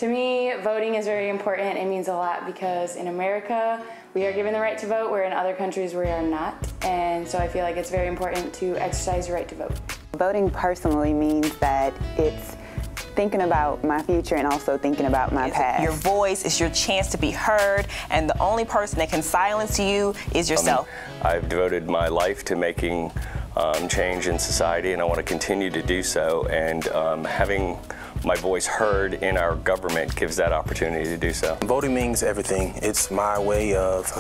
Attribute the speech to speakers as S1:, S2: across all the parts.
S1: To me, voting is very important. It means a lot because in America, we are given the right to vote, where in other countries we are not. And so I feel like it's very important to exercise your right to vote.
S2: Voting personally means that it's thinking about my future and also thinking about my past.
S3: Your voice is your chance to be heard, and the only person that can silence you is yourself.
S4: I've devoted my life to making change in society, and I want to continue to do so, and having my voice heard in our government gives that opportunity to do so.
S5: Voting means everything. It's my way of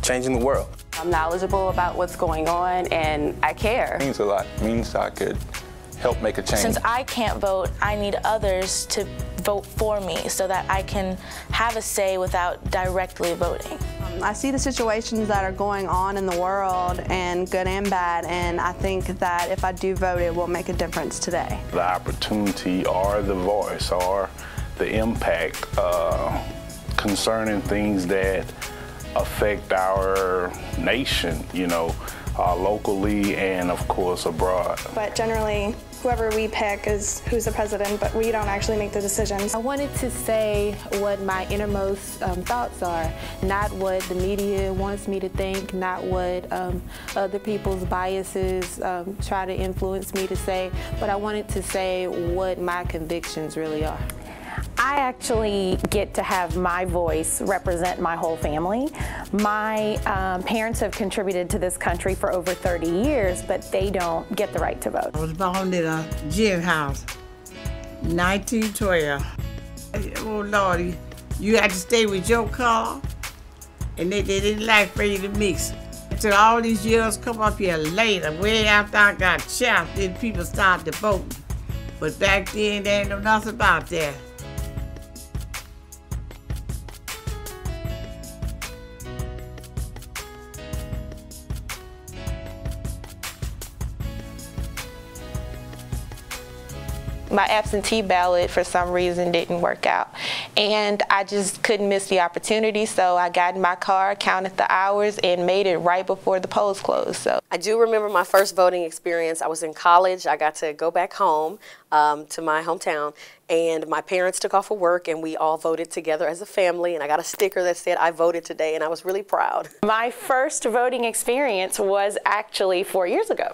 S5: changing the world.
S6: I'm knowledgeable about what's going on, and I care.
S7: It means a lot. It means I could help make a change.
S8: Since I can't vote, I need others to vote for me so that I can have a say without directly voting.
S9: I see the situations that are going on in the world, and good and bad, and I think that if I do vote, it will make a difference today.
S10: The opportunity or the voice or the impact concerning things that affect our nation, you know, locally and of course abroad.
S11: But generally, whoever we pick is who's the president, but we don't actually make the decisions.
S12: I wanted to say what my innermost thoughts are, not what the media wants me to think, not what other people's biases try to influence me to say, but I wanted to say what my convictions really are.
S13: I actually get to have my voice represent my whole family. My parents have contributed to this country for over 30 years, but they don't get the right to vote.
S14: I was born in a jailhouse, 1912. Oh Lordy, you had to stay with your color, and they didn't like for you to mix. Until all these years come up here later, way after I got chopped, then people started to vote. But back then, they ain't know nothing about that.
S6: My absentee ballot, for some reason, didn't work out. And I just couldn't miss the opportunity, so I got in my car, counted the hours, and made it right before the polls closed. So
S15: I do remember my first voting experience. I was in college. I got to go back home to my hometown, and my parents took off of work, and we all voted together as a family, and I got a sticker that said, "I voted today," and I was really proud.
S13: My first voting experience was actually 4 years ago.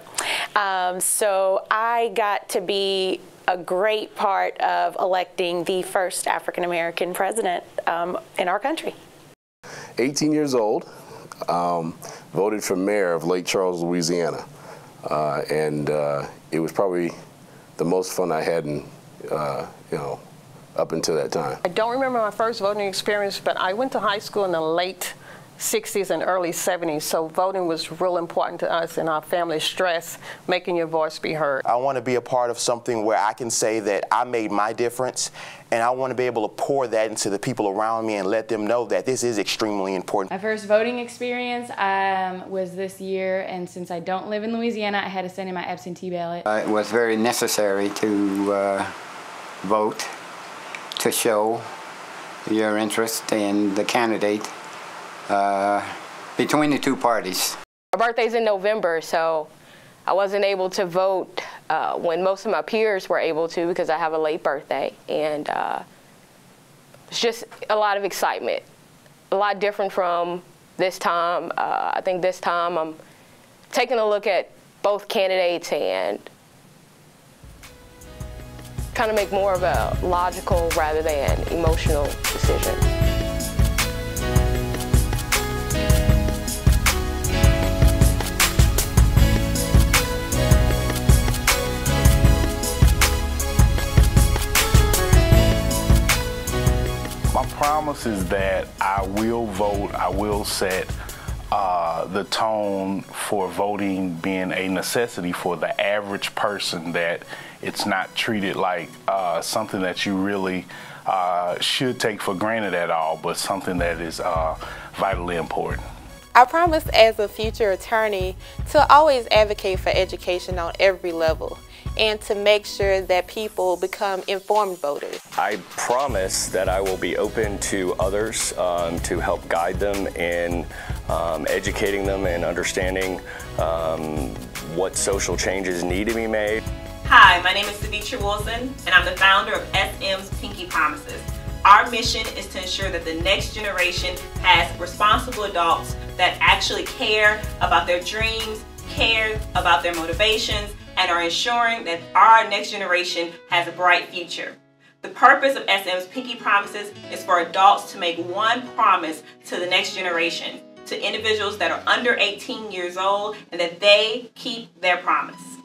S13: So I got to be a great part of electing the first African-American president in our country.
S16: 18 years old, voted for mayor of Lake Charles, Louisiana. And it was probably the most fun I had in, you know, up until that time.
S17: I don't remember my first voting experience, but I went to high school in the late 60s and early 70s, so voting was real important to us, and our family stressed making your voice be heard.
S18: I want to be a part of something where I can say that I made my difference, and I want to be able to pour that into the people around me and let them know that this is extremely important.
S1: My first voting experience was this year, and since I don't live in Louisiana, I had to send in my absentee ballot.
S19: It was very necessary to vote, to show your interest in the candidate between the two parties.
S6: My birthday's in November, so I wasn't able to vote when most of my peers were able to because I have a late birthday, and it's just a lot of excitement, a lot different from this time. I think this time I'm taking a look at both candidates and kind of make more of a logical rather than emotional decision.
S10: My promise is that I will vote, I will set the tone for voting being a necessity for the average person, that it's not treated like something that you really should take for granted at all, but something that is vitally important.
S6: I promise as a future attorney to always advocate for education on every level and to make sure that people become informed voters.
S4: I promise that I will be open to others to help guide them in educating them and understanding what social changes need to be made.
S3: Hi, my name is civic Wilson, and I'm the founder of SM's Pinky Promises. Our mission is to ensure that the next generation has responsible adults that actually care about their dreams, care about their motivations, and are ensuring that our next generation has a bright future. The purpose of SM's Pinky Promises is for adults to make one promise to the next generation, to individuals that are under 18 years old, and that they keep their promise.